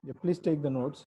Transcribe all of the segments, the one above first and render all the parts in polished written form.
Yeah, please take the notes.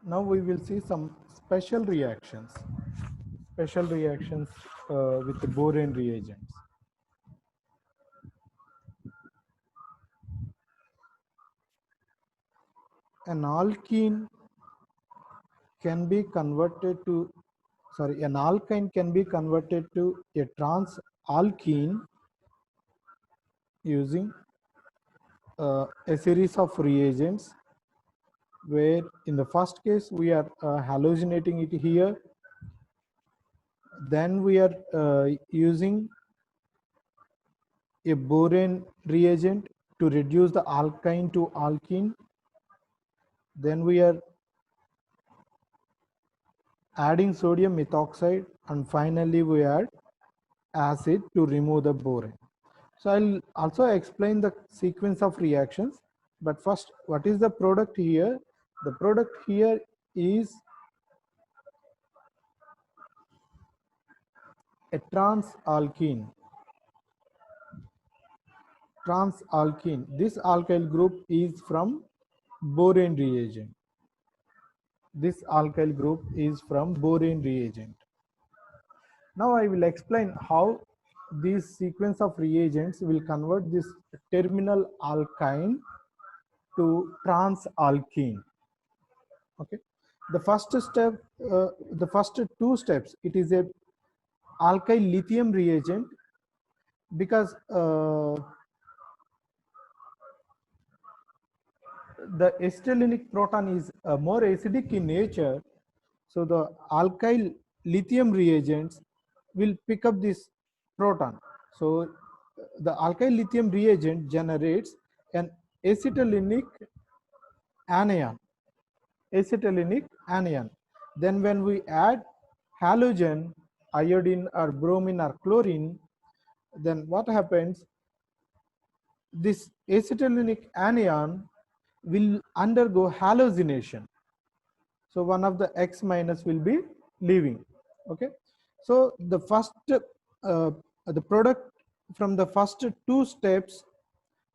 Now we will see some special reactions with the boron reagents. An alkene can be converted to, an alkyne can be converted to a trans alkene using a series of reagents, where in the first case we are halogenating it here, then we are using a boron reagent to reduce the alkyne to alkene, then we are adding sodium methoxide, and finally we add acid to remove the boron. So I'll also explain the sequence of reactions, but first, what is the product here? The product here is a trans-alkene. Trans-alkene. This alkyl group is from boron reagent. This alkyl group is from boron reagent. Now I will explain how this sequence of reagents will convert this terminal alkyne to trans-alkene. Okay, the first step, the first two steps, it is a alkyl lithium reagent, because the acetylenic proton is more acidic in nature. So the alkyl lithium reagents will pick up this proton. So the alkyl lithium reagent generates an acetylenic anion. Acetylenic anion. Then when we add halogen, iodine or bromine or chlorine, then what happens? This acetylenic anion will undergo halogenation. So one of the X minus will be leaving. Okay. So the first, the product from the first two steps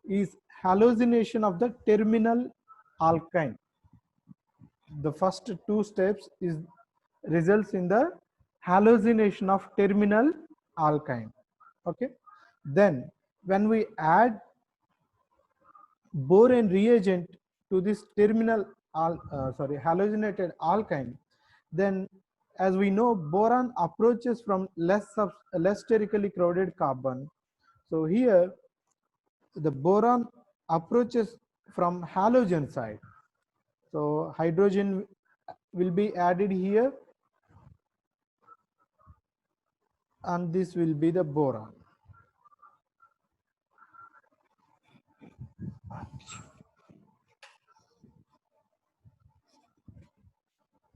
is halogenation of the terminal alkyne. The first two steps is results in the halogenation of terminal alkyne. Okay. Then when we add boron reagent to this terminal halogenated alkyne, then as we know, boron approaches from less sterically crowded carbon. So here the boron approaches from halogen side. So hydrogen will be added here, and this will be the boron.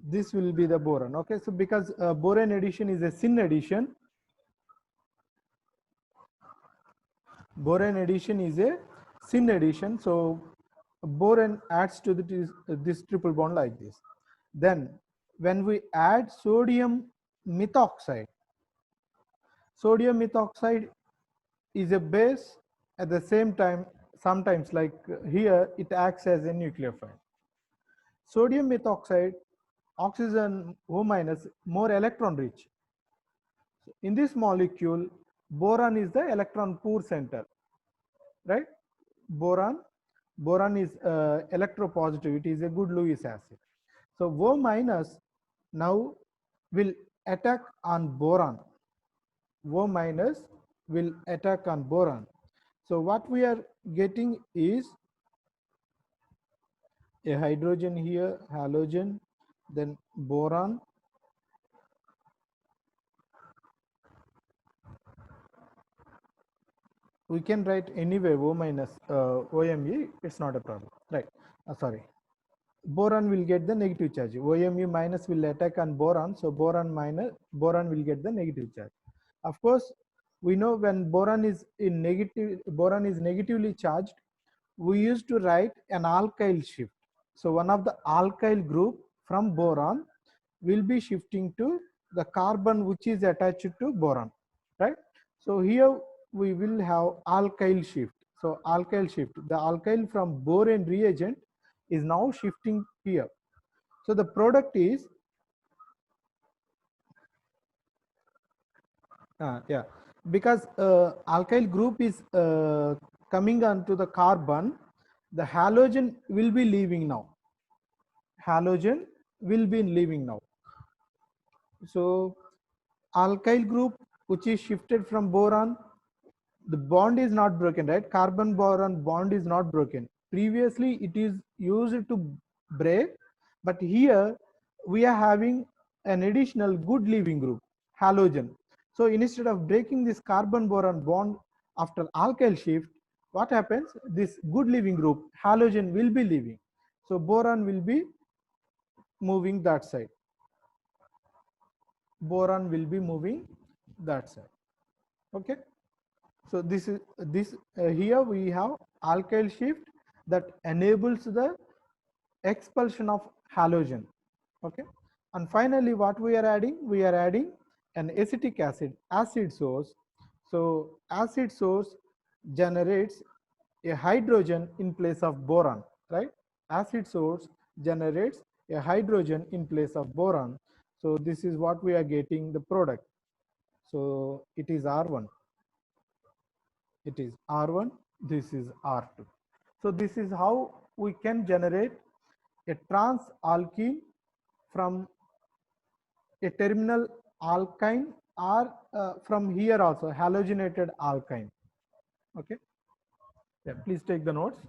This will be the boron. Okay, so because boron addition is a syn addition, boron addition is a syn addition, so boron adds to this triple bond like this. Then when we add sodium methoxide, sodium methoxide is a base, at the same time sometimes, like here, it acts as a nucleophile. Sodium methoxide, oxygen O minus, more electron rich. In this molecule, boron is the electron poor center, right? Boron is electropositive. It is a good Lewis acid. So O minus now will attack on boron. O minus will attack on boron. So what we are getting is a hydrogen here, halogen, then boron. We can write anyway O minus OMe, it's not a problem, right? Sorry, boron will get the negative charge. OMe minus will attack on boron, so boron will get the negative charge. Of course, we know when boron is negatively charged, we used to write an alkyl shift. So one of the alkyl group from boron will be shifting to the carbon which is attached to boron, right? So here we will have alkyl shift. So alkyl shift, the alkyl from boron reagent is now shifting here. So the product is, yeah, because alkyl group is coming onto the carbon, the halogen will be leaving now. Halogen will be leaving now. So alkyl group which is shifted from boron, the bond is not broken, right? Carbon boron bond is not broken. Previously it is used to break, but here we are having an additional good leaving group, halogen. So instead of breaking this carbon boron bond after alkyl shift, what happens? This good leaving group, halogen, will be leaving. So boron will be moving that side. Boron will be moving that side. Okay. So here we have alkyl shift that enables the expulsion of halogen. Okay. And finally, what we are adding? We are adding an acetic acid source. So acid source generates a hydrogen in place of boron, right? Acid source generates a hydrogen in place of boron. So this is what we are getting the product. So it is R1. It is R1, this is R2. So this is how we can generate a trans alkene from a terminal alkyne, or from here also halogenated alkyne. Okay. Yeah, please take the notes.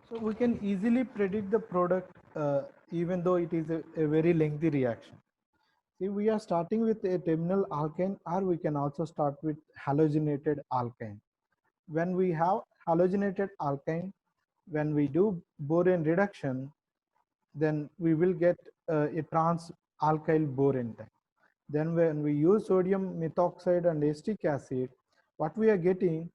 So we can easily predict the product even though it is a very lengthy reaction. See, we are starting with a terminal alkane, or we can also start with halogenated alkane. When we have halogenated alkane, when we do boron reduction, then we will get a trans alkyl boron type. Then when we use sodium methoxide and acetic acid, what we are getting,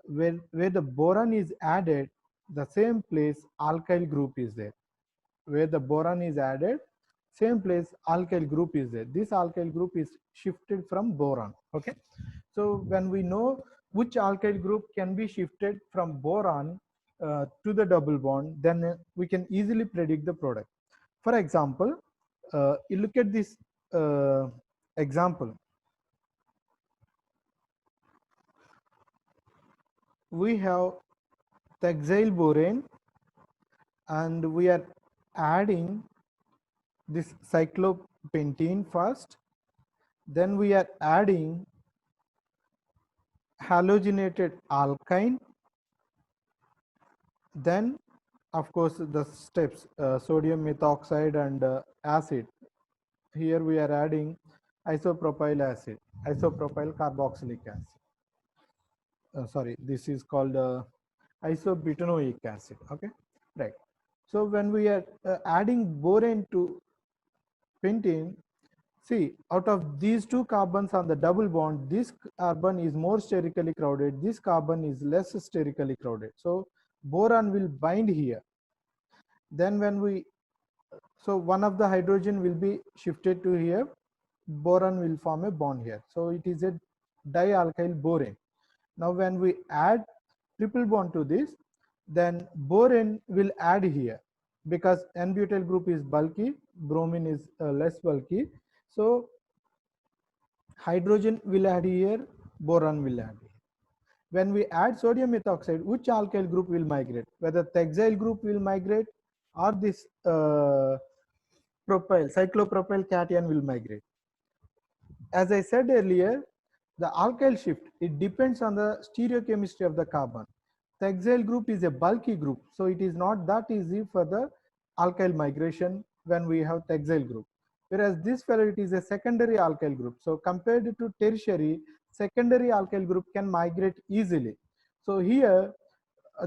where the boron is added, the same place alkyl group is there. Where the boron is added, same place alkyl group is there. This alkyl group is shifted from boron. Okay. So when we know which alkyl group can be shifted from boron to the double bond, then we can easily predict the product. For example, you look at this example. We have hexyl boron, and we are adding this cyclopentene first. Then we are adding halogenated alkyne. Then, of course, the steps sodium methoxide and acid. Here we are adding isopropyl acid, isopropyl carboxylic acid. Sorry, this is called isobutanoic acid. Okay, right. So when we are adding boron to pentene, see, out of these two carbons on the double bond, this carbon is more sterically crowded, this carbon is less sterically crowded. So boron will bind here. Then when we, so one of the hydrogen will be shifted to here, boron will form a bond here. So it is a dialkyl boron. Now when we add triple bond to this, then boron will add here, because n-butyl group is bulky, bromine is less bulky. So hydrogen will add here, boron will add here. When we add sodium methoxide, which alkyl group will migrate? Whether the hexyl group will migrate, or this cyclopropyl cation will migrate. As I said earlier, the alkyl shift, it depends on the stereochemistry of the carbon. The hexyl group is a bulky group, so it is not that easy for the alkyl migration when we have the hexyl group. Whereas this fellow, it is a secondary alkyl group. So compared to tertiary, secondary alkyl group can migrate easily. So here,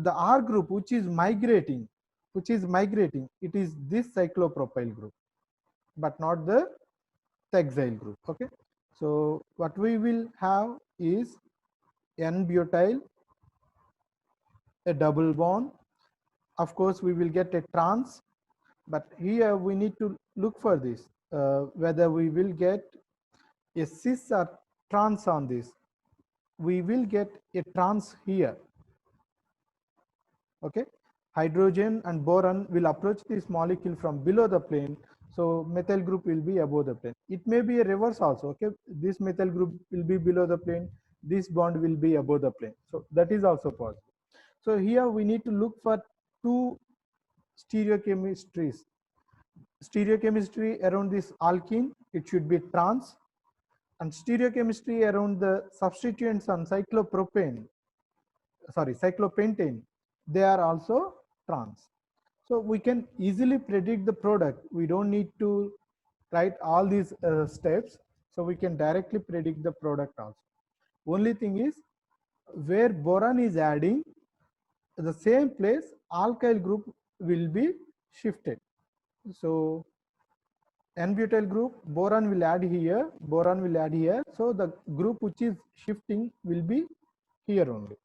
the R group, which is migrating, it is this cyclopropyl group, but not the hexyl group. Okay. So what we will have is n-butyl, a double bond. Of course, we will get a trans, but here we need to look for this, whether we will get a cis or trans on this. We will get a trans here. Okay. Hydrogen and boron will approach this molecule from below the plane, so methyl group will be above the plane. It may be a reverse also. Okay, this methyl group will be below the plane, this bond will be above the plane, so that is also possible. So here we need to look for two stereochemistries. Stereochemistry around this alkene, it should be trans, and stereochemistry around the substituents on cyclopentane, they are also trans. So we can easily predict the product. We don't need to write all these steps. So we can directly predict the product also. Only thing is, where boron is adding, the same place alkyl group will be shifted. So n-butyl group, boron will add here, So the group which is shifting will be here only.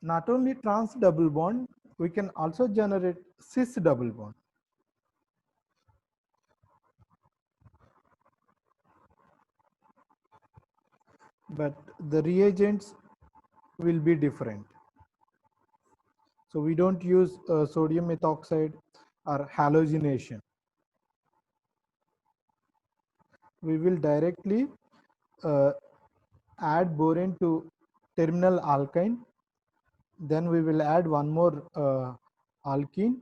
not only trans double bond, we can also generate cis double bond. But the reagents will be different. So we don't use sodium methoxide or halogenation. We will directly add boron to terminal alkyne. Then we will add one more alkene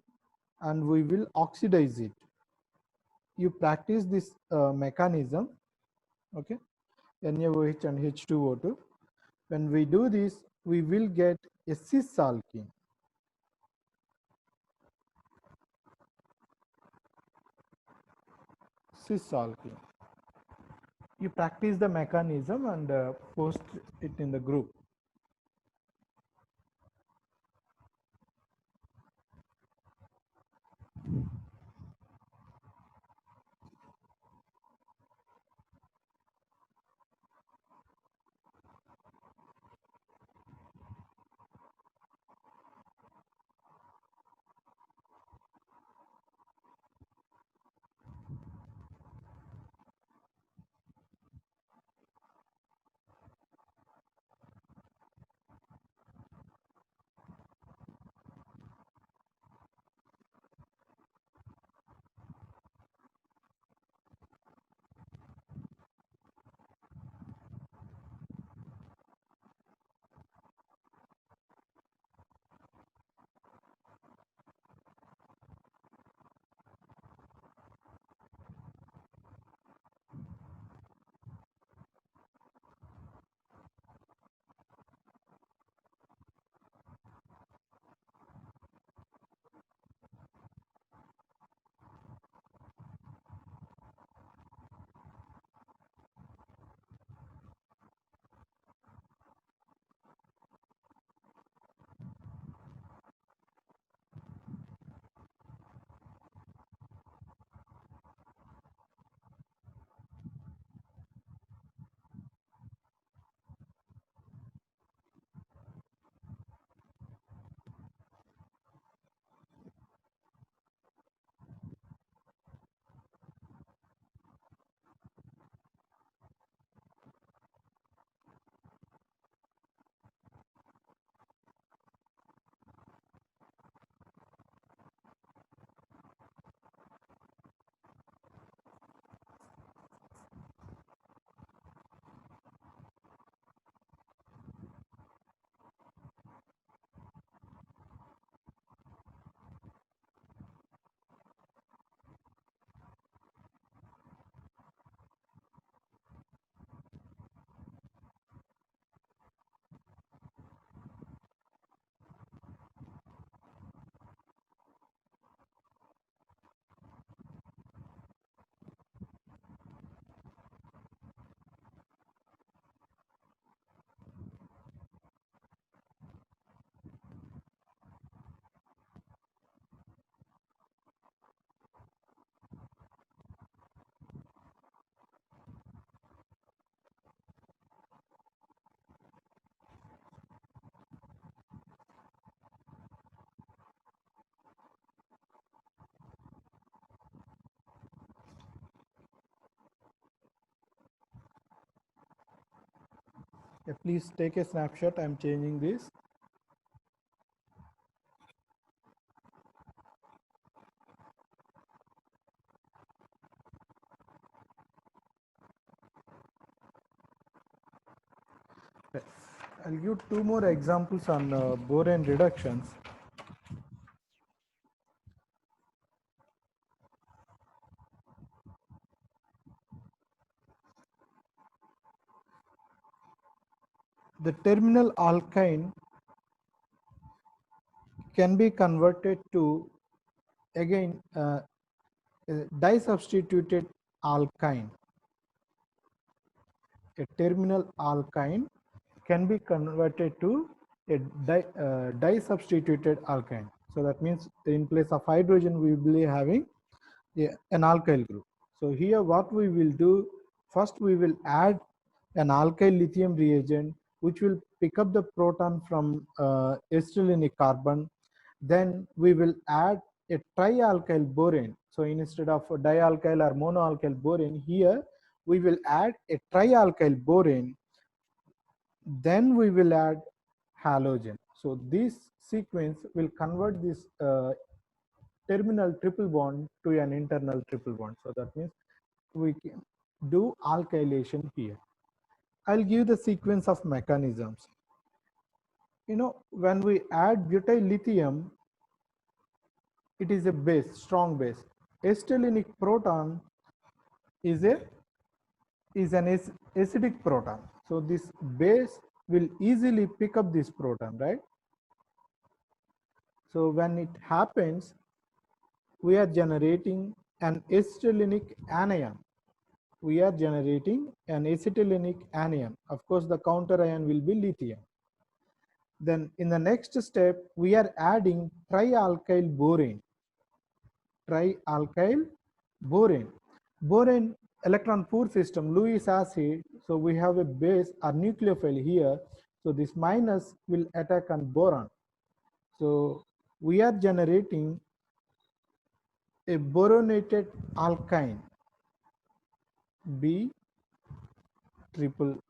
and we will oxidize it. You practice this mechanism, okay, NaOH and H2O2. When we do this, we will get a cis alkene. Cis alkene. You practice the mechanism and post it in the group. Yeah, please take a snapshot. I'm changing this. Okay. I'll give two more examples on boron reductions. The terminal alkyne can be converted to, again, disubstituted alkyne. A terminal alkyne can be converted to a disubstituted alkyne. So that means in place of hydrogen, we will be having an alkyl group. So here what we will do, first we will add an alkyl lithium reagent which will pick up the proton from acetylenic carbon. Then we will add a trialkyl borane. So instead of a dialkyl or monoalkyl borane, here we will add a trialkyl borane. Then we will add halogen. So this sequence will convert this terminal triple bond to an internal triple bond. So that means we can do alkylation here. I'll give the sequence of mechanisms. When we add butyl lithium, it is a base, strong base. Acetylenic proton is an acidic proton. So this base will easily pick up this proton, right? So when it happens, we are generating an acetylenic anion. We are generating an acetylenic anion. Of course, the counter ion will be lithium. Then in the next step, we are adding trialkyl borane. Trialkyl borane. Borane electron poor system, Lewis acid. So we have a base or nucleophile here. So this minus will attack on boron. So we are generating a boronated alkyne, B triple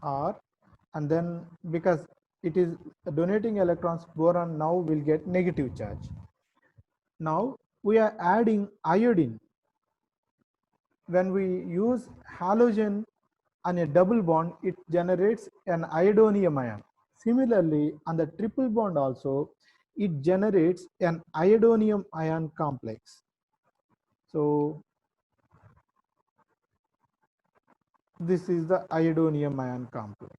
R, and then because it is donating electrons, boron now will get negative charge. Now we are adding iodine. When we use halogen on a double bond, it generates an iodonium ion. Similarly, on the triple bond also, it generates an iodonium ion complex. So this is the iodonium ion complex.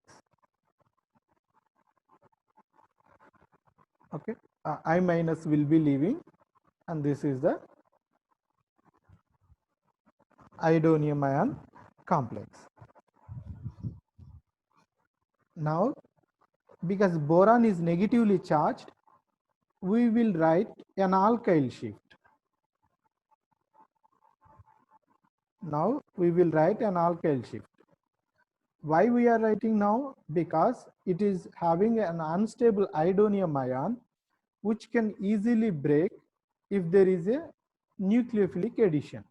Okay, I minus will be leaving, and this is the iodonium ion complex. Now, because boron is negatively charged, we will write an alkyl shift. Now we will write an alkyl shift. Why we are writing now? Because it is having an unstable iodonium ion which can easily break if there is a nucleophilic addition.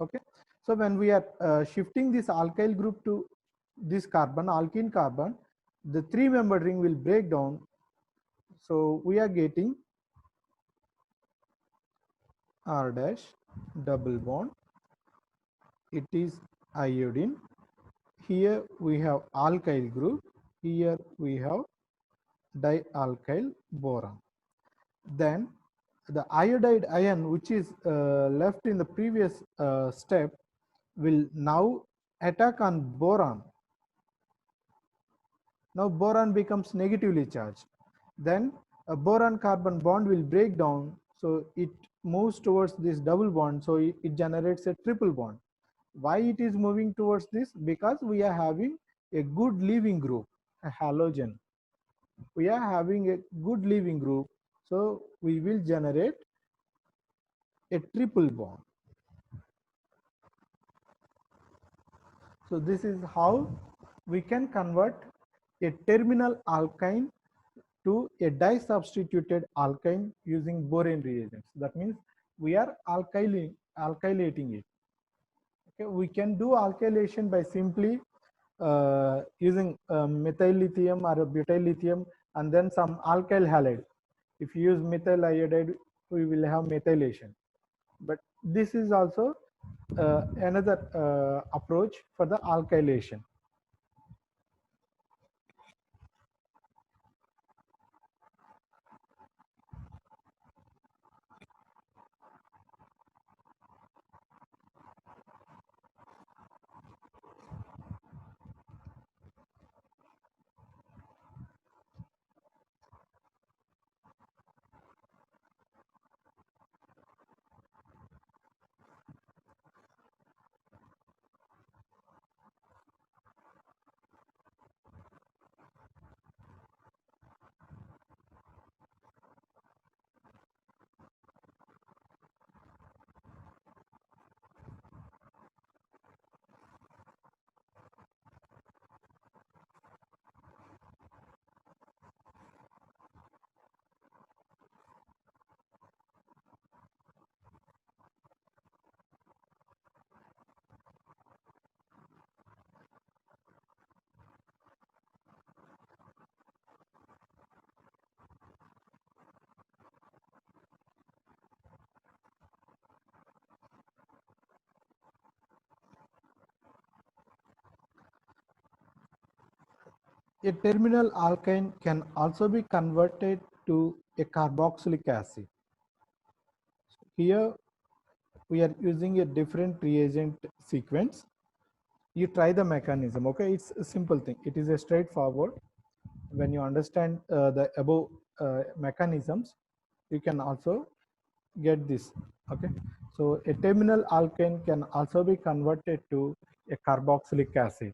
Okay, so when we are shifting this alkyl group to this carbon, alkene carbon, the three-membered ring will break down. So we are getting R dash double bond. It is iodine. Here we have alkyl group. Here we have dialkyl boron. Then the iodide ion, which is left in the previous step, will now attack on boron. Now boron becomes negatively charged. Then a boron carbon bond will break down, so it moves towards this double bond, so it generates a triple bond. Why it is moving towards this? Because we are having a good leaving group, a halogen. We are having a good leaving group, so we will generate a triple bond. So this is how we can convert a terminal alkyne to a disubstituted alkyne using borane reagents. That means we are alkylating it. Okay, we can do alkylation by simply using methyl lithium or butyl lithium and then some alkyl halide. If you use methyl iodide, we will have methylation. But this is also another approach for the alkylation. A terminal alkyne can also be converted to a carboxylic acid. Here we are using a different reagent sequence. You try the mechanism. Okay, it's a simple thing. It is a straightforward. When you understand the above mechanisms, you can also get this. Okay, so a terminal alkane can also be converted to a carboxylic acid.